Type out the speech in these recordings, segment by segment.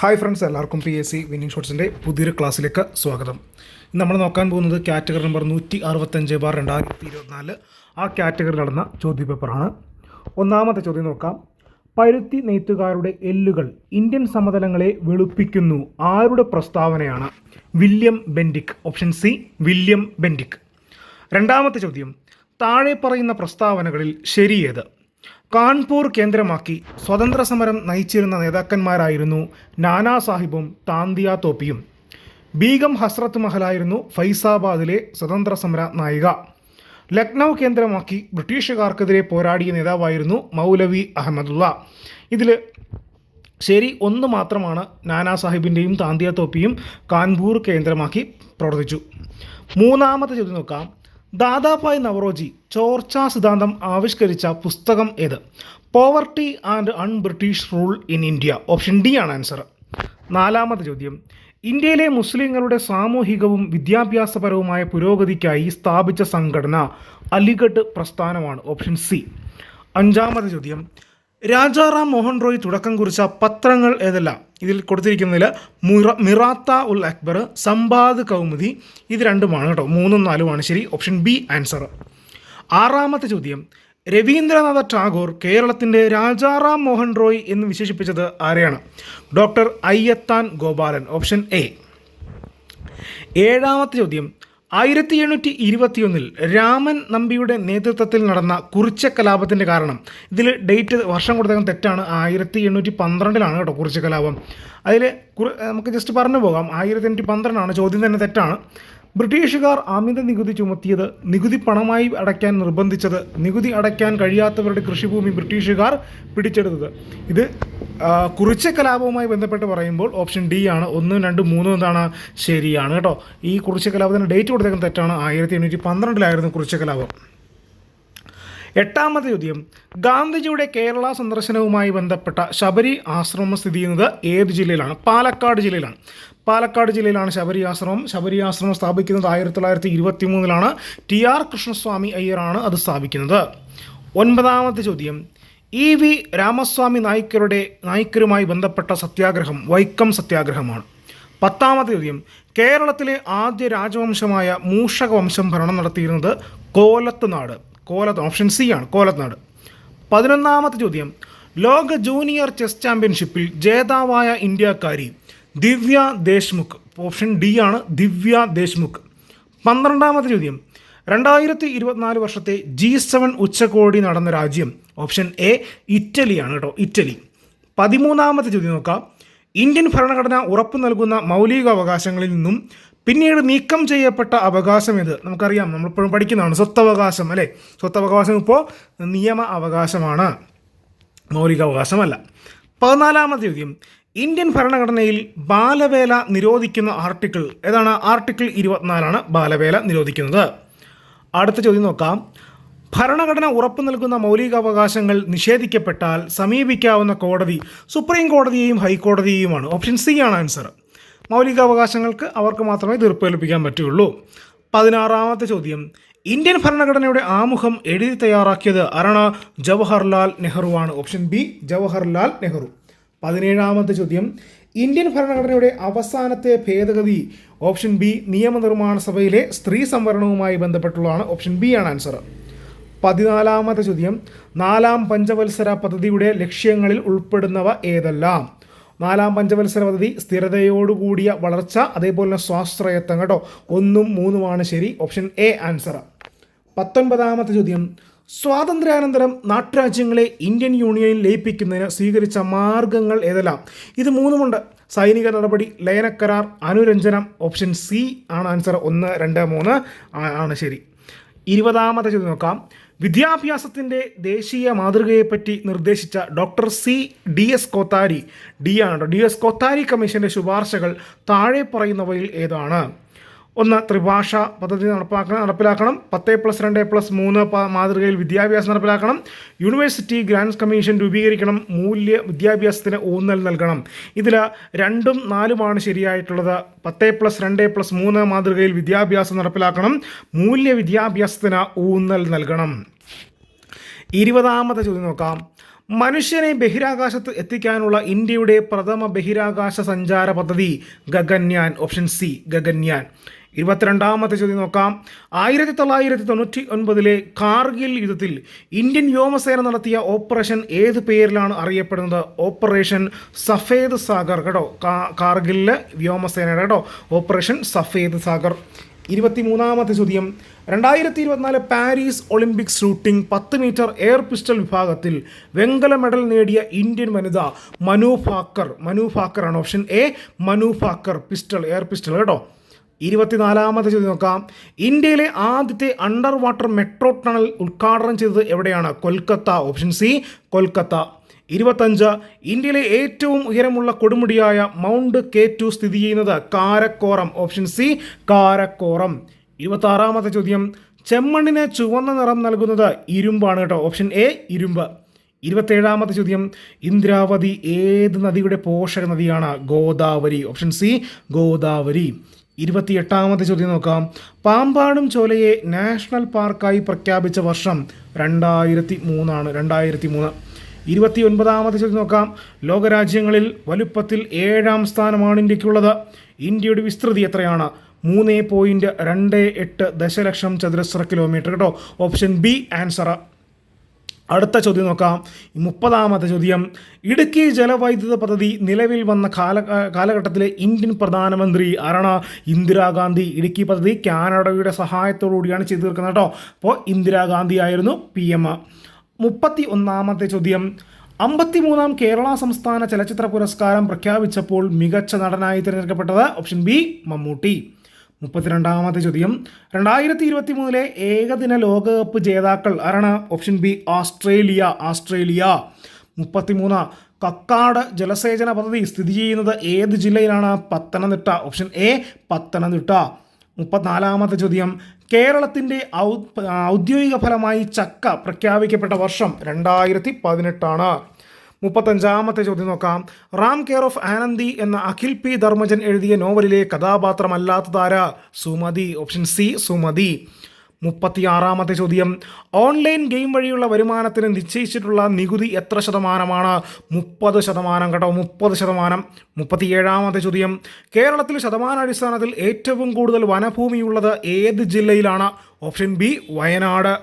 Hi friends, എല്ലാവർക്കും PSC winning ഷോട്ട്സിൻ്റെ പുതിയൊരു ക്ലാസ്സിലേക്ക് സ്വാഗതം. നമ്മൾ നോക്കാൻ പോകുന്നത് കാറ്റഗറി നമ്പർ 165/2024 ആ കാറ്റഗറി നടന്ന ചോദ്യപേപ്പറാണ്. ഒന്നാമത്തെ ചോദ്യം നോക്കാം. പരുത്തി നെയ്ത്തുകാരുടെ എല്ലുകൾ ഇന്ത്യൻ സമതലങ്ങളെ വെളുപ്പിക്കുന്നു. ആരുടെ പ്രസ്താവനയാണ്? William Bentinck. Option C William Bentinck. രണ്ടാമത്തെ ചോദ്യം. താഴെ പറയുന്ന പ്രസ്താവനകളിൽ ശരിയേത്? കാൺപൂർ കേന്ദ്രമാക്കി സ്വതന്ത്ര സമരം നയിച്ചിരുന്ന നേതാക്കന്മാരായിരുന്നു നാനാ സാഹിബും താന്തിയ തോപ്പിയും. ബീഗം ഹസ്രത്ത് മഹലായിരുന്നു ഫൈസാബാദിലെ സ്വതന്ത്ര സമര നായിക. ലക്നൗ കേന്ദ്രമാക്കി ബ്രിട്ടീഷുകാർക്കെതിരെ പോരാടിയ നേതാവായിരുന്നു മൗലവി അഹമ്മദുള്ള. ഇതിൽ ശരി ഒന്ന് മാത്രമാണ്. നാനാ സാഹിബിൻ്റെയും താന്തിയ തോപ്പിയും കാൺപൂർ കേന്ദ്രമാക്കി പ്രവർത്തിച്ചു. മൂന്നാമത്തെ ചോദ്യം നോക്കാം. ദാദാഭായ് നവറോജി ചോർച്ചാ സിദ്ധാന്തം ആവിഷ്കരിച്ച പുസ്തകം ഏത്? Poverty and British rule in India. Option D ആണ് ആൻസർ. നാലാമത്തെ ചോദ്യം. ഇന്ത്യയിലെ മുസ്ലിങ്ങളുടെ സാമൂഹികവും വിദ്യാഭ്യാസപരവുമായ പുരോഗതിക്കായി സ്ഥാപിച്ച സംഘടന അലിഗഡ് പ്രസ്ഥാനമാണ്. Option C. അഞ്ചാമത്തെ ചോദ്യം. രാജാറാം മോഹൻ റോയ് തുടക്കം കുറിച്ച പത്രങ്ങൾ ഏതെല്ലാം? ഇതിൽ കൊടുത്തിരിക്കുന്നതിൽ മിറാത്ത ഉൽ അക്ബർ, സംബാദ് കൗമുദി, ഇത് രണ്ടുമാണ് കേട്ടോ. 3ഉം 4ഉമാണ് ശരി. Option B answer. ആറാമത്തെ ചോദ്യം. രവീന്ദ്രനാഥ ടാഗോർ കേരളത്തിൻ്റെ രാജാറാം മോഹൻ റോയ് എന്ന് വിശേഷിപ്പിച്ചത് ആരെയാണ്? Doctor Ayyathan Gopalan. Option A. ഏഴാമത്തെ ചോദ്യം. 1821 രാമൻ നമ്പിയുടെ നേതൃത്വത്തിൽ നടന്ന കുറിച്യ കലാപത്തിൻ്റെ കാരണം. ഇതിൽ ഡേറ്റ് വർഷം കൊടുത്തേക്കാൻ തെറ്റാണ്. 1812 കേട്ടോ കുറിച്യ കലാപം. അതിൽ നമുക്ക് ജസ്റ്റ് പറഞ്ഞു പോകാം. 1812 ചോദ്യം തന്നെ തെറ്റാണ്. ബ്രിട്ടീഷുകാർ അമിത നികുതി ചുമത്തിയത്, നികുതി പണമായി അടയ്ക്കാൻ നിർബന്ധിച്ചത്, നികുതി അടയ്ക്കാൻ കഴിയാത്തവരുടെ കൃഷിഭൂമി ബ്രിട്ടീഷുകാർ പിടിച്ചെടുത്തത്. ഇത് കുറിച്യ കലാപവുമായി ബന്ധപ്പെട്ട് പറയുമ്പോൾ ഓപ്ഷൻ ഡി ആണ്. 1, 2, 3 എന്താണ് ശരിയാണ് കേട്ടോ. ഈ കുറിച്യ കലാപത്തിൻ്റെ ഡേറ്റ് കൊടുത്തേക്കാൻ തെറ്റാണ്. 1812 കുറിച്യ കലാപം. എട്ടാമത്തെ ചോദ്യം. ഗാന്ധിജിയുടെ കേരള സന്ദർശനവുമായി ബന്ധപ്പെട്ട ശബരി ആശ്രമം സ്ഥിതി ചെയ്യുന്നത് ഏത് ജില്ലയിലാണ്? പാലക്കാട് ജില്ലയിലാണ്. പാലക്കാട് ജില്ലയിലാണ് ശബരി ആശ്രമം. ശബരി ആശ്രമം സ്ഥാപിക്കുന്നത് 1923 TR കൃഷ്ണസ്വാമി അയ്യറാണ് അത് സ്ഥാപിക്കുന്നത്. ഒൻപതാമത്തെ ചോദ്യം. EV രാമസ്വാമി നായ്ക്കരുമായി ബന്ധപ്പെട്ട സത്യാഗ്രഹം വൈക്കം സത്യാഗ്രഹമാണ്. പത്താമത്തെ ചോദ്യം. കേരളത്തിലെ ആദ്യ രാജവംശമായ മൂഷക വംശം ഭരണം നടത്തിയിരുന്നത് കോലത്ത് നാട്. ഓപ്ഷൻ സി ആണ്, കോലത്ത് നാട്. 11ാമത്തെ ചോദ്യം. ലോക ജൂനിയർ ചെസ് ചാമ്പ്യൻഷിപ്പിൽ ജേതാവായ ഇന്ത്യക്കാരി ദിവ്യ ദേശ്മുഖ്. ഓപ്ഷൻ ഡി ആണ്, ദിവ്യ ദേശ്മുഖ്. 12ാമത്തെ ചോദ്യം. 2024 വർഷത്തെ G7 ഉച്ചകോടി നടന്ന രാജ്യം. ഓപ്ഷൻ എ ഇറ്റലിയാണ് കേട്ടോ, ഇറ്റലി. 13ാമത്തെ ചോദ്യം നോക്കാം. ഇന്ത്യൻ ഭരണഘടന ഉറപ്പു നൽകുന്ന മൗലികാവകാശങ്ങളിൽ നിന്നും പിന്നീട് നീക്കം ചെയ്യപ്പെട്ട അവകാശം ഏത്? നമുക്കറിയാം, നമ്മളിപ്പോഴും പഠിക്കുന്നതാണ് സ്വത്തവകാശം അല്ലേ. സ്വത്തവകാശം ഇപ്പോൾ നിയമ അവകാശമാണ്, മൗലികാവകാശമല്ല. 14ാമത്തെ ചോദ്യം. ഇന്ത്യൻ ഭരണഘടനയിൽ ബാലവേല നിരോധിക്കുന്ന ആർട്ടിക്കിൾ ഏതാണ്? ആർട്ടിക്കിൾ 24 ബാലവേല നിരോധിക്കുന്നത്. അടുത്ത ചോദ്യം നോക്കാം. ഭരണഘടന ഉറപ്പു നൽകുന്ന മൗലികാവകാശങ്ങൾ നിഷേധിക്കപ്പെട്ടാൽ സമീപിക്കാവുന്ന കോടതി സുപ്രീം കോടതിയെയും ഹൈക്കോടതിയെയുമാണ്. ഓപ്ഷൻ സി ആണ് ആൻസർ. മൗലികാവകാശങ്ങൾക്ക് അവർക്ക് മാത്രമേ തീർപ്പേൽപ്പിക്കാൻ പറ്റുകയുള്ളൂ. 16ാമത്തെ ചോദ്യം. ഇന്ത്യൻ ഭരണഘടനയുടെ ആമുഖം എഴുതി തയ്യാറാക്കിയത് ആരാണ്? ജവഹർലാൽ നെഹ്റുവാണ്. Option B Jawaharlal Nehru. 17ാമത്തെ ചോദ്യം. ഇന്ത്യൻ ഭരണഘടനയുടെ അവസാനത്തെ ഭേദഗതി. ഓപ്ഷൻ ബി നിയമനിർമ്മാണ സഭയിലെ സ്ത്രീ സംവരണവുമായി ബന്ധപ്പെട്ടുള്ളതാണ്. ഓപ്ഷൻ ബി ആണ് ആൻസർ. 14ാമത്തെ ചോദ്യം. 4ാം പഞ്ചവത്സര പദ്ധതിയുടെ ലക്ഷ്യങ്ങളിൽ ഉൾപ്പെടുന്നവ ഏതെല്ലാം? 4ാം പഞ്ചവത്സര പദ്ധതി സ്ഥിരതയോടുകൂടിയ വളർച്ച, അതേപോലെ തന്നെ സ്വാശ്രയത്വം കേട്ടോ. 1ഉം 3ഉമാണ് ശരി. Option A answer. 19ാമത്തെ ചോദ്യം. സ്വാതന്ത്ര്യാനന്തരം നാട്ടുരാജ്യങ്ങളെ ഇന്ത്യൻ യൂണിയനിൽ ലയിപ്പിക്കുന്നതിന് സ്വീകരിച്ച മാർഗങ്ങൾ ഏതെല്ലാം? ഇത് 3ഉമുണ്ട്. സൈനിക നടപടി, ലയനക്കരാർ, അനുരഞ്ജനം. ഓപ്ഷൻ സി ആണ് ആൻസർ. 1, 2, 3 ആണ് ശരി. 20ാമത്തെ ചോദ്യം നോക്കാം. വിദ്യാഭ്യാസത്തിൻ്റെ ദേശീയ മാതൃകയെപ്പറ്റി നിർദ്ദേശിച്ച ഡോക്ടർ DS കോത്താരി, ഡി ആണ്. DS കോത്താരി കമ്മീഷൻ്റെ ശുപാർശകൾ താഴെ പറയുന്നവയിൽ ഏതാണ്? 1 ത്രിഭാഷ പദ്ധതി നടപ്പിലാക്കണം. 10+2+3 മാതൃകയിൽ വിദ്യാഭ്യാസം നടപ്പിലാക്കണം. യൂണിവേഴ്സിറ്റി ഗ്രാൻസ് കമ്മീഷൻ രൂപീകരിക്കണം. മൂല്യ വിദ്യാഭ്യാസത്തിന് ഊന്നൽ നൽകണം. ഇതിൽ 2ഉം 4ഉമാണ് ശരിയായിട്ടുള്ളത്. 10+2+3 മാതൃകയിൽ വിദ്യാഭ്യാസം നടപ്പിലാക്കണം. മൂല്യ വിദ്യാഭ്യാസത്തിന് ഊന്നൽ നൽകണം. 20ാമത്തെ ചോദ്യം നോക്കാം. മനുഷ്യനെ ബഹിരാകാശത്ത് എത്തിക്കാനുള്ള ഇന്ത്യയുടെ പ്രഥമ ബഹിരാകാശ സഞ്ചാര പദ്ധതി ഗഗൻയാൻ. Option C Gaganyaan. 22ാമത്തെ ചോദ്യം നോക്കാം. 1999 കാർഗിൽ യുദ്ധത്തിൽ ഇന്ത്യൻ വ്യോമസേന നടത്തിയ ഓപ്പറേഷൻ ഏത് പേരിലാണ് അറിയപ്പെടുന്നത്? ഓപ്പറേഷൻ സഫേദ് സാഗർ കേട്ടോ. കാർഗിലിലെ വ്യോമസേനയുടെ കേട്ടോ ഓപ്പറേഷൻ സഫേദ് സാഗർ. 23ാമത്തെ ചോദ്യം. 2024 Paris Olympics shooting 10 metre air pistol വിഭാഗത്തിൽ വെങ്കല മെഡൽ നേടിയ ഇന്ത്യൻ വനിത മനു ഭാക്കർ ആണ്. Option A Manu Bhaker. Air pistol കേട്ടോ. 24ാമത്തെ ചോദ്യം നോക്കാം. ഇന്ത്യയിലെ ആദ്യത്തെ അണ്ടർ വാട്ടർ മെട്രോ ടണൽ ഉദ്ഘാടനം ചെയ്തത് എവിടെയാണ്? കൊൽക്കത്ത. Option C Kolkata. 25. ഇന്ത്യയിലെ ഏറ്റവും ഉയരമുള്ള കൊടുമുടിയായ മൗണ്ട് K2 സ്ഥിതി ചെയ്യുന്നത് കാരക്കോറം. Option C Karakoram. 26ാമത്തെ ചോദ്യം. ചെമ്മണ്ണിന് ചുവന്ന നിറം നൽകുന്നത് ഇരുമ്പാണ് കേട്ടോ. ഓപ്ഷൻ എ ഇരുമ്പ്. 27ാമത്തെ ചോദ്യം. ഇന്ദ്രാവതി ഏത് നദിയുടെ പോഷക നദിയാണ്? ഗോദാവരി. Option C Godavari. 28ാമത്തെ ചോദ്യം നോക്കാം. പാമ്പാടും ചോലയെ നാഷണൽ പാർക്കായി പ്രഖ്യാപിച്ച വർഷം 2003 ആണ്. 2003. 29ാമത്തെ ചോദ്യം നോക്കാം. ലോകരാജ്യങ്ങളിൽ വലുപ്പത്തിൽ 7ാം സ്ഥാനമാണ് ഇന്ത്യക്കുള്ളത്. ഇന്ത്യയുടെ വിസ്തൃതി എത്രയാണ്? 3.28 ദശലക്ഷം ചതുരശ്ര കിലോമീറ്റർ കേട്ടോ. Option B answer. അടുത്ത ചോദ്യം നോക്കാം. 30ാമത്തെ ചോദ്യം. ഇടുക്കി ജലവൈദ്യുത പദ്ധതി നിലവിൽ വന്ന കാലഘട്ടത്തിലെ ഇന്ത്യൻ പ്രധാനമന്ത്രി ആരാണ്? ഇന്ദിരാഗാന്ധി. ഇടുക്കി പദ്ധതി കാനഡയുടെ സഹായത്തോടുകൂടിയാണ് ചെയ്തു തീർക്കുന്നത് കേട്ടോ. അപ്പോൾ ഇന്ദിരാഗാന്ധി ആയിരുന്നു PM. 31ാമത്തെ ചോദ്യം. 53ാം കേരള സംസ്ഥാന ചലച്ചിത്ര പുരസ്കാരം പ്രഖ്യാപിച്ചപ്പോൾ മികച്ച നടനായി തിരഞ്ഞെടുക്കപ്പെട്ടത്? Option B Mammootty. 32ാമത്തെ ചോദ്യം. 2023 ഏകദിന ലോകകപ്പ് ജേതാക്കൾ ആരാണ്? Option B Australia. 33. കക്കാട് ജലസേചന പദ്ധതി സ്ഥിതി ചെയ്യുന്നത് ഏത് ജില്ലയിലാണ്? പത്തനംതിട്ട. Option A Pathanamthitta. 34ാമത്തെ ചോദ്യം. കേരളത്തിൻ്റെ ഔദ്യോഗിക ഫലമായി ചക്ക പ്രഖ്യാപിക്കപ്പെട്ട വർഷം 2018 ആണ്. 35ാമത്തെ ചോദ്യം നോക്കാം. റാം കെയർ ഓഫ് ആനന്ദി എന്ന അഖിൽ P ധർമ്മജൻ എഴുതിയ നോവലിലെ കഥാപാത്രമല്ലാത്തതാര? സുമതി. Option C Sumathi. 36ാമത്തെ ചോദ്യം. ഓൺലൈൻ ഗെയിം വഴിയുള്ള വരുമാനത്തിന് നിശ്ചയിച്ചിട്ടുള്ള നികുതി എത്ര ശതമാനമാണ്? 30% കേട്ടോ. 30%. 37ാമത്തെ ചോദ്യം. കേരളത്തിൽ ശതമാനാടിസ്ഥാനത്തിൽ ഏറ്റവും കൂടുതൽ വനഭൂമിയുള്ളത് ഏത് ജില്ലയിലാണ്? Option B Wayanad.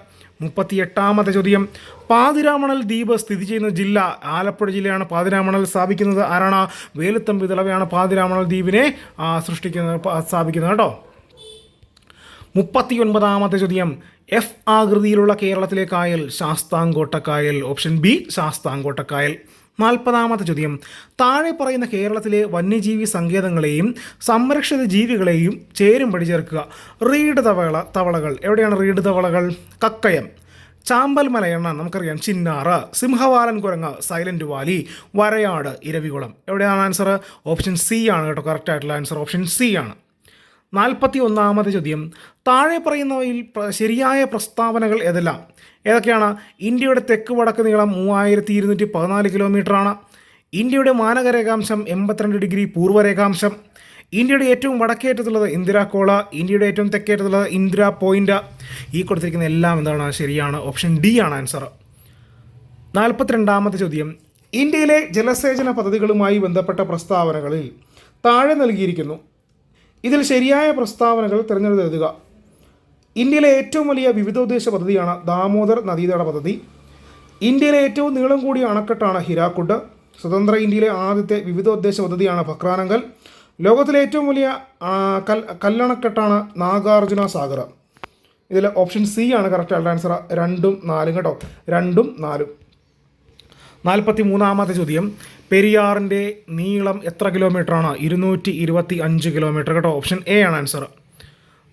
38ാമത്തെ ചോദ്യം. പാതിരാമണൽ ദ്വീപ് സ്ഥിതി ചെയ്യുന്ന ജില്ല? ആലപ്പുഴ ജില്ലയാണ് പാതിരാമണൽ സ്ഥാപിക്കുന്നത്. ആരാണ്? വേലുത്തമ്പി ദളവയാണ് പാതിരാമണൽ ദ്വീപിനെ സ്ഥാപിക്കുന്നത് കേട്ടോ. 39ാമത്തെ ചോദ്യം. F ആകൃതിയിലുള്ള കേരളത്തിലെ കായൽ? ശാസ്താംകോട്ട കായൽ. Option B ശാസ്താംകോട്ടക്കായൽ. 40ാമത്തെ ചോദ്യം. താഴെ പറയുന്ന കേരളത്തിലെ വന്യജീവി സങ്കേതങ്ങളെയും സംരക്ഷിത ജീവികളെയും ചേരുംപടി ചേർക്കുക. റീഡ് തവളകൾ. എവിടെയാണ് റീഡ് തവളകൾ? കക്കയം. ചാമ്പൽ മലയെണ്ണ നമുക്കറിയാം ചിന്നാറ്. സിംഹവാലൻ കുരങ്ങ് സൈലന്റ് വാലി. വരയാട് ഇരവികുളം. എവിടെയാണ് ആൻസർ? ഓപ്ഷൻ സി ആണ് കേട്ടോ. കറക്റ്റ് ആയിട്ടുള്ള ആൻസർ ഓപ്ഷൻ സി ആണ്. 41ാമത്തെ ചോദ്യം. താഴെ പറയുന്നവയിൽ ശരിയായ പ്രസ്താവനകൾ ഏതൊക്കെയാണ്? ഇന്ത്യയുടെ തെക്ക് വടക്ക് നീളം 3214 കിലോമീറ്ററാണ്. ഇന്ത്യയുടെ മാനകരേഖാംശം 82 ഡിഗ്രി പൂർവ്വരേഖാംശം. ഇന്ത്യയുടെ ഏറ്റവും വടക്കേറ്റത്തുള്ളത് ഇന്ദിരാക്കോള. ഇന്ത്യയുടെ ഏറ്റവും തെക്കേറ്റത്തുള്ളത് ഇന്ദിരാ പോയിന്റ്. ഈ കൊടുത്തിരിക്കുന്ന എല്ലാം എന്താണ്? ശരിയാണ്. ഓപ്ഷൻ ഡി ആണ് ആൻസർ. 42ാമത്തെ ചോദ്യം. ഇന്ത്യയിലെ ജലസേചന പദ്ധതികളുമായി ബന്ധപ്പെട്ട പ്രസ്താവനകളിൽ താഴെ നൽകിയിരിക്കുന്നു. ഇതിൽ ശരിയായ പ്രസ്താവനകൾ തിരഞ്ഞെടുത്തെഴുതുക. ഇന്ത്യയിലെ ഏറ്റവും വലിയ വിവിധോദ്ദേശ പദ്ധതിയാണ് ദാമോദർ നദീതട പദ്ധതി. ഇന്ത്യയിലെ ഏറ്റവും നീളം കൂടിയ അണക്കെട്ടാണ് ഹിരാക്കുഡ്. സ്വതന്ത്ര ഇന്ത്യയിലെ ആദ്യത്തെ വിവിധോദ്ദേശ പദ്ധതിയാണ് ഭക്രാനങ്കൽ. ലോകത്തിലെ ഏറ്റവും വലിയ കല്ലണക്കെട്ടാണ് നാഗാർജുന സാഗർ. ഇതിൽ ഓപ്ഷൻ സി ആണ് കറക്റ്റ് ആയിട്ടുള്ള ആൻസർ. 2ഉം 4ഉം കേട്ടോ. 2ഉം 4ഉം. 43ാമത്തെ ചോദ്യം. പെരിയാറിൻ്റെ നീളം എത്ര കിലോമീറ്ററാണ്? 225 കിലോമീറ്റർ കേട്ടോ. ഓപ്ഷൻ എ ആണ് ആൻസർ.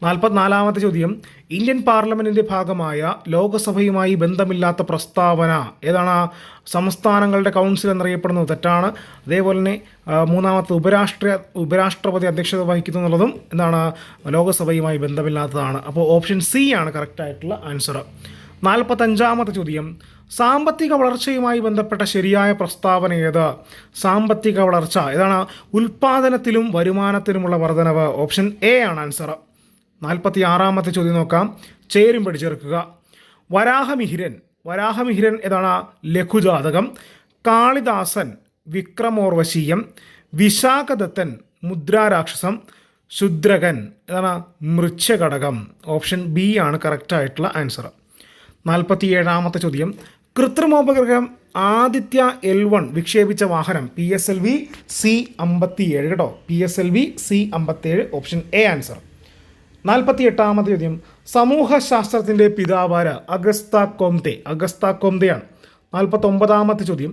44ാമത്തെ ചോദ്യം. ഇന്ത്യൻ പാർലമെൻറ്റിൻ്റെ ഭാഗമായ ലോകസഭയുമായി ബന്ധമില്ലാത്ത പ്രസ്താവന ഏതാണ്? സംസ്ഥാനങ്ങളുടെ കൗൺസിൽ എന്നറിയപ്പെടുന്നത്. തെറ്റാണ്. അതേപോലെ തന്നെ 3ാമത്തെ ഉപരാഷ്ട്രപതി അധ്യക്ഷത വഹിക്കുന്നു എന്നുള്ളതും എന്താണ്? ലോകസഭയുമായി ബന്ധമില്ലാത്തതാണ്. അപ്പോൾ ഓപ്ഷൻ സി ആണ് കറക്റ്റായിട്ടുള്ള ആൻസർ. 45ാമത്തെ ചോദ്യം. സാമ്പത്തിക വളർച്ചയുമായി ബന്ധപ്പെട്ട ശരിയായ പ്രസ്താവന ഏത്? സാമ്പത്തിക വളർച്ച ഏതാണ്? ഉൽപ്പാദനത്തിലും വരുമാനത്തിലുമുള്ള വർധനവ്. ഓപ്ഷൻ എ ആണ് ആൻസർ. 46ാമത്തെ ചോദ്യം നോക്കാം. ചേരുംപടി ചേർക്കുക. വരാഹമിഹിരൻ വരാഹമിഹിരൻ ഏതാണ്? ലഘുജാതകം. കാളിദാസൻ വിക്രമോർവശീയം. വിശാഖദത്തൻ മുദ്രാരാക്ഷസം. ശുദ്രകൻ ഏതാണ്? മൃച്ഛകടകം. ഓപ്ഷൻ ബി ആണ് കറക്റ്റായിട്ടുള്ള ആൻസർ. 47ാമത്തെ ചോദ്യം. കൃത്രിമോപഗ്രഹം ആദിത്യ L1 വിക്ഷേപിച്ച വാഹനം PSLV C-57 കേട്ടോ. PSLV C-57 option A answer. 48ാമത്തെ ചോദ്യം. സമൂഹശാസ്ത്രത്തിൻ്റെ പിതാവാര്? അഗസ്ത കൊംതെയാണ്. 49ാമത്തെ ചോദ്യം.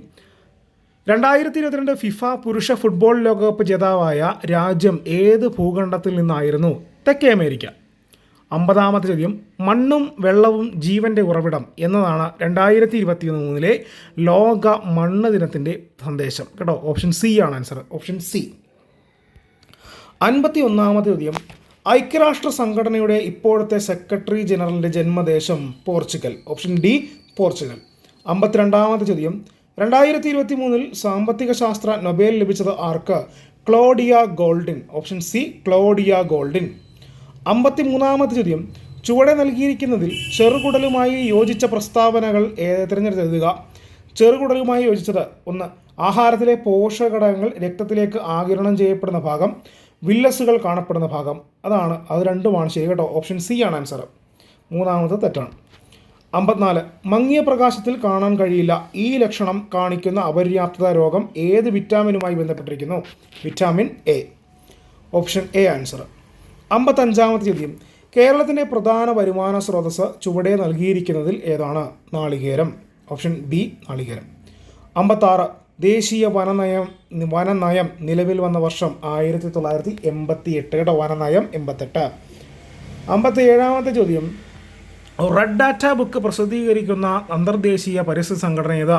2022 ഫിഫ പുരുഷ ഫുട്ബോൾ ലോകകപ്പ് ജേതാവായ രാജ്യം ഏത് ഭൂഖണ്ഡത്തിൽ നിന്നായിരുന്നു? തെക്കേ അമേരിക്ക. 50ാമത്തെ ചോദ്യം. മണ്ണും വെള്ളവും ജീവൻ്റെ ഉറവിടം എന്നതാണ് 2023 ലോക മണ്ണ് ദിനത്തിൻ്റെ സന്ദേശം കേട്ടോ. ഓപ്ഷൻ സി ആണ് ആൻസർ. Option C. 51ാമത്തെ ചോദ്യം. ഐക്യരാഷ്ട്ര സംഘടനയുടെ ഇപ്പോഴത്തെ സെക്രട്ടറി ജനറലിൻ്റെ ജന്മദേശം പോർച്ചുഗൽ. Option D Portugal. 52ാമത്തെ ചോദ്യം. 2023 സാമ്പത്തിക ശാസ്ത്ര നൊബേൽ ലഭിച്ചത് ആർക്ക്? Claudia Goldin. Option C Claudia Goldin. 53ാമത്തെ ചോദ്യം. ചുവടെ നൽകിയിരിക്കുന്നതിൽ ചെറുകുടലുമായി യോജിച്ച പ്രസ്താവനകൾ തിരഞ്ഞെടുത്തെഴുതുക. ചെറുകുടലുമായി യോജിച്ചത്: 1. ആഹാരത്തിലെ പോഷകഘടകങ്ങൾ രക്തത്തിലേക്ക് ആഗിരണം ചെയ്യപ്പെടുന്ന ഭാഗം. വില്ലസുകൾ കാണപ്പെടുന്ന ഭാഗം. അത് രണ്ടുമാണ് ശരി കേട്ടോ. ഓപ്ഷൻ സി ആണ് ആൻസർ. 3ാമത്തെ തെറ്റാണ്. 54. മങ്ങിയ പ്രകാശത്തിൽ കാണാൻ കഴിയില്ല. ഈ ലക്ഷണം കാണിക്കുന്ന അപര്യാപ്തത രോഗം ഏത് വിറ്റാമിനുമായി ബന്ധപ്പെട്ടിരിക്കുന്നു? Vitamin A. Option A answer. 55ാമത്തെ ചോദ്യം. കേരളത്തിൻ്റെ പ്രധാന വരുമാന സ്രോതസ്സ് ചുവടെ നൽകിയിരിക്കുന്നതിൽ ഏതാണ്? നാളികേരം. ഓപ്ഷൻ ബി നാളികേരം. 56. ദേശീയ വനനയം നിലവിൽ വന്ന വർഷം 1988 കേട്ടോ. വനനയം 88. 57ാമത്തെ ചോദ്യം. റെഡ് ഡാറ്റ ബുക്ക് പ്രസിദ്ധീകരിക്കുന്ന അന്തർദേശീയ പരിസ്ഥിതി സംഘടന ഏത്?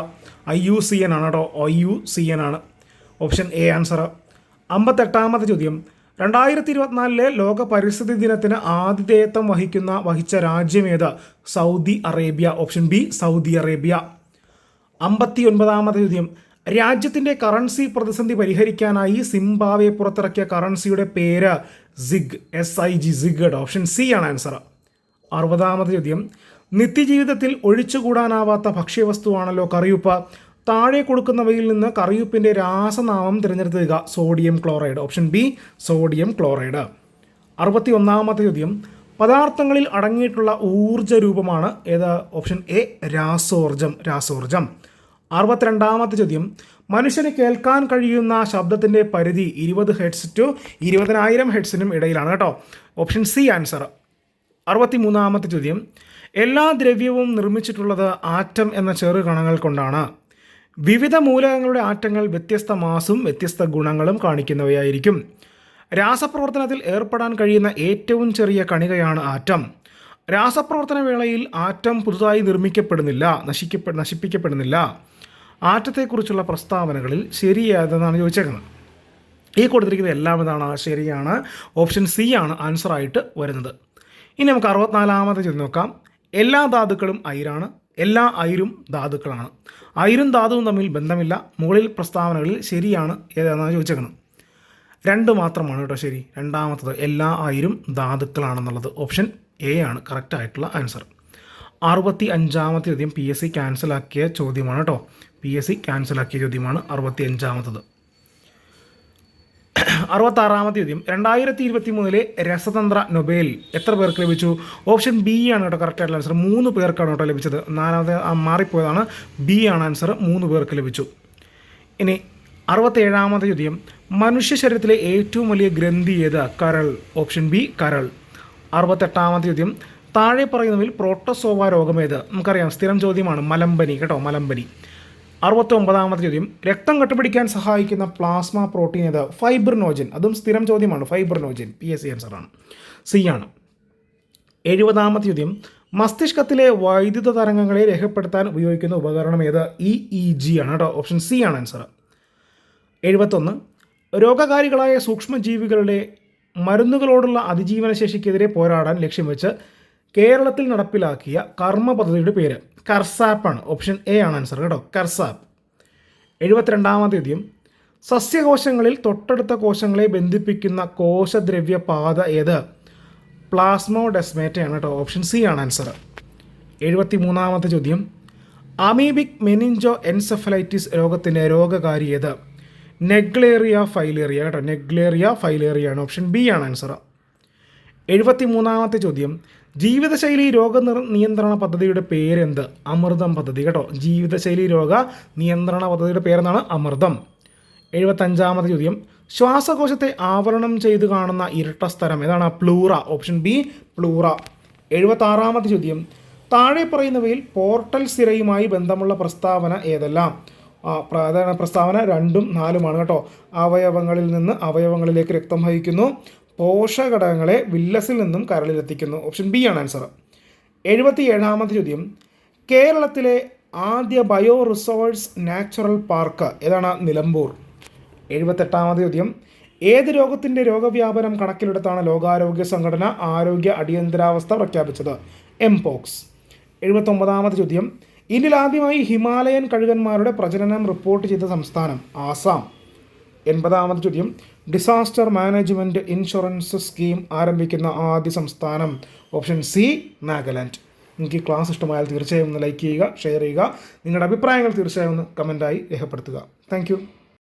IUCN ആണ് കേട്ടോ. IUCN ആണ്. Option A answer. 58ാമത്തെ ചോദ്യം. 2024 ലോക പരിസ്ഥിതി ദിനത്തിന് ആതിഥേയത്വം വഹിച്ച രാജ്യം ഏത്? Saudi Arabia. Option B Saudi Arabia. 59ാമത്തെ ചോദ്യം. രാജ്യത്തിൻ്റെ കറൻസി പ്രതിസന്ധി പരിഹരിക്കാനായി സിംബാബ്വെ പുറത്തിറക്കിയ കറൻസിയുടെ പേര് ZiG. SIG ZiG. Option C ആണ് ആൻസർ. 60ാമത്തെ ചോദ്യം. നിത്യജീവിതത്തിൽ ഒഴിച്ചുകൂടാനാവാത്ത ഭക്ഷ്യവസ്തുവാണല്ലോ കറിയുപ്പ്. താഴെ കൊടുക്കുന്നവയിൽ നിന്ന് കറിയുപ്പിൻ്റെ രാസനാമം തിരഞ്ഞെടുത്തുക. Sodium chloride. Option B sodium chloride. 61ാമത്തെ ചോദ്യം. പദാർത്ഥങ്ങളിൽ അടങ്ങിയിട്ടുള്ള ഊർജ്ജ രൂപമാണ് ഏത്? Option A രാസോർജം. 62ാമത്തെ ചോദ്യം. മനുഷ്യന് കേൾക്കാൻ കഴിയുന്ന ശബ്ദത്തിൻ്റെ പരിധി 20 ഹെർട്സ് ടു 20,000 ഹെർട്സിനും ഇടയിലാണ് കേട്ടോ. Option C answer. 63ാമത്തെ ചോദ്യം. എല്ലാ ദ്രവ്യവും നിർമ്മിച്ചിട്ടുള്ളത് ആറ്റം എന്ന ചെറു കണങ്ങൾ കൊണ്ടാണ്. വിവിധ മൂലകങ്ങളുടെ ആറ്റങ്ങൾ വ്യത്യസ്ത മാസും വ്യത്യസ്ത ഗുണങ്ങളും കാണിക്കുന്നവയായിരിക്കും. രാസപ്രവർത്തനത്തിൽ ഏർപ്പെടാൻ കഴിയുന്ന ഏറ്റവും ചെറിയ കണികയാണ് ആറ്റം. രാസപ്രവർത്തന വേളയിൽ ആറ്റം പുതുതായി നിർമ്മിക്കപ്പെടുന്നില്ല, നശിപ്പിക്കപ്പെടുന്നില്ല. ആറ്റത്തെക്കുറിച്ചുള്ള പ്രസ്താവനകളിൽ ശരിയായതെന്നാണ് ചോദിച്ചേക്കുന്നത്. ഈ കൊടുത്തിരിക്കുന്നത് എല്ലാം ഇതാണ് ശരിയാണ്. ഓപ്ഷൻ സി ആണ് ആൻസറായിട്ട് വരുന്നത്. ഇനി നമുക്ക് 64ാമത്തെ ചോദ്യം നോക്കാം. എല്ലാ ധാതുക്കളും അയിരാണ്. എല്ലാ അയിരും ധാതുക്കളാണ്. അയിരും ധാതുവും തമ്മിൽ ബന്ധമില്ല. മുകളിൽ പ്രസ്താവനകളിൽ ശരിയാണ് ഏതാണെന്നാണ് ചോദിച്ചേക്കുന്നത്. 2 മാത്രമാണ് കേട്ടോ ശരി. രണ്ടാമത്തത് എല്ലാ അയിരും ധാതുക്കളാണെന്നുള്ളത് ഓപ്ഷൻ എ ആണ് കറക്റ്റായിട്ടുള്ള ആൻസർ. 65ാമത്തെ ചോദ്യം PSC ക്യാൻസലാക്കിയ ചോദ്യമാണ് കേട്ടോ. PSC ക്യാൻസലാക്കിയ ചോദ്യമാണ് 65ാമത്തത്. 66ാമത്തെ ചോദ്യം. 2023 രസതന്ത്ര നൊബേൽ എത്ര പേർക്ക് ലഭിച്ചു? ഓപ്ഷൻ ബി ആണ് കേട്ടോ കറക്റ്റായിട്ടുള്ള ആൻസർ. 3 പേർക്കാണ് കേട്ടോ ലഭിച്ചത്. 4ാമത്തെ മാറിപ്പോയതാണ്. ബി ആണ് ആൻസർ. 3 പേർക്ക് ലഭിച്ചു. ഇനി 67ാമത്തെ ചോദ്യം. മനുഷ്യ ശരീരത്തിലെ ഏറ്റവും വലിയ ഗ്രന്ഥി ഏത്? കരൾ. ഓപ്ഷൻ ബി കരൾ. 68ാമത്തെ ചോദ്യം. താഴെ പറയുന്നതിൽ പ്രോട്ടോസോവ രോഗമേത്? നമുക്കറിയാം, സ്ഥിരം ചോദ്യമാണ്. മലമ്പനി കേട്ടോ, മലമ്പനി. 69ാമത്തെ ചോദ്യം. രക്തം കട്ടുപിടിക്കാൻ സഹായിക്കുന്ന പ്ലാസ്മ പ്രോട്ടീൻ ഏത്? ഫൈബ്രിനോജൻ. അതും സ്ഥിരം ചോദ്യമാണ്. ഫൈബ്രിനോജൻ. PSC ആൻസറാണ്. സി ആണ്. 70ാമത്തെ ചോദ്യം. മസ്തിഷ്കത്തിലെ വൈദ്യുത തരംഗങ്ങളെ രേഖപ്പെടുത്താൻ ഉപയോഗിക്കുന്ന ഉപകരണം ഏത്? EEG ആണ് കേട്ടോ. ഓപ്ഷൻ സി ആണ് ആൻസർ. 71. രോഗകാരികളായ സൂക്ഷ്മജീവികളുടെ മരുന്നുകളോടുള്ള അതിജീവന ശേഷിക്കെതിരെ പോരാടാൻ ലക്ഷ്യം വെച്ച് കേരളത്തിൽ നടപ്പിലാക്കിയ കർമ്മ പദ്ധതിയുടെ പേര്? കർസാപ്പാണ്. ഓപ്ഷൻ എ ആണ് ആൻസർ കേട്ടോ. കർസാപ്പ്. 72ാമത്തെ ചോദ്യം. സസ്യകോശങ്ങളിൽ തൊട്ടടുത്ത കോശങ്ങളെ ബന്ധിപ്പിക്കുന്ന കോശദ്രവ്യ പാത ഏത്? പ്ലാസ്മോഡെസ്മേറ്റയാണ് കേട്ടോ. ഓപ്ഷൻ സി ആണ് ആൻസർ. 73ാമത്തെ ചോദ്യം. അമീബിക് മെനിഞ്ചോ എൻസെഫലൈറ്റിസ് രോഗത്തിൻ്റെ രോഗകാരി ഏത്? നെഗ്ലേറിയ ഫൈലേറിയ കേട്ടോ, നെഗ്ലേറിയ ഫൈലേറിയ ആണ്. ഓപ്ഷൻ ബി ആണ് ആൻസർ. 73-ാമത്തെ ചോദ്യം, ജീവിതശൈലി നിയന്ത്രണ പദ്ധതിയുടെ പേരെന്ത്? അമൃതം പദ്ധതി കേട്ടോ, ജീവിതശൈലി രോഗ നിയന്ത്രണ പദ്ധതിയുടെ പേരെന്നാണ് അമൃതം. 75-ാമത്തെ ചോദ്യം, ശ്വാസകോശത്തെ ആവരണം ചെയ്ത് കാണുന്ന ഇരട്ട സ്ഥലം ഏതാണ്? പ്ലൂറ. Option B pleura. 76-ാമത്തെ ചോദ്യം, താഴെ പറയുന്നവയിൽ പോർട്ടൽ സിരയുമായി ബന്ധമുള്ള പ്രസ്താവന ഏതെല്ലാം? അതാണ് പ്രസ്താവന 2ഉം 4ഉമാണ് കേട്ടോ. അവയവങ്ങളിൽ നിന്ന് അവയവങ്ങളിലേക്ക് രക്തം വഹിക്കുന്നു, പോഷകഘടകങ്ങളെ വില്ലസിൽ നിന്നും കരളിലെത്തിക്കുന്നു. ഓപ്ഷൻ ബി ആണ് ആൻസർ. 77-ാമത്തെ ചോദ്യം, കേരളത്തിലെ ആദ്യ ബയോ റിസോഴ്സ് നാച്ചുറൽ പാർക്ക് ഏതാണ്? നിലമ്പൂർ. 78-ാമത്തെ ചോദ്യം, ഏത് രോഗത്തിൻ്റെ രോഗവ്യാപനം കണക്കിലെടുത്താണ് ലോകാരോഗ്യ സംഘടന ആരോഗ്യ അടിയന്തരാവസ്ഥ പ്രഖ്യാപിച്ചത്? എംപോക്സ്. 79-ാമത്തെ ചോദ്യം, ഇന്ത്യയിൽ ആദ്യമായി ഹിമാലയൻ കഴുകന്മാരുടെ പ്രജനനം റിപ്പോർട്ട് ചെയ്ത സംസ്ഥാനം? ആസാം. 80-ാമത്തെ ചോദ്യം, ഡിസാസ്റ്റർ മാനേജ്മെൻറ്റ് ഇൻഷുറൻസ് സ്കീം ആരംഭിക്കുന്ന ആദ്യ സംസ്ഥാനം? Option C Nagaland. നിങ്ങൾക്ക് ഈ ക്ലാസ് ഇഷ്ടമായാൽ തീർച്ചയായും ഒന്ന് ലൈക്ക് ചെയ്യുക, ഷെയർ ചെയ്യുക. നിങ്ങളുടെ അഭിപ്രായങ്ങൾ തീർച്ചയായും ഒന്ന് കമൻറ്റായി രേഖപ്പെടുത്തുക. താങ്ക്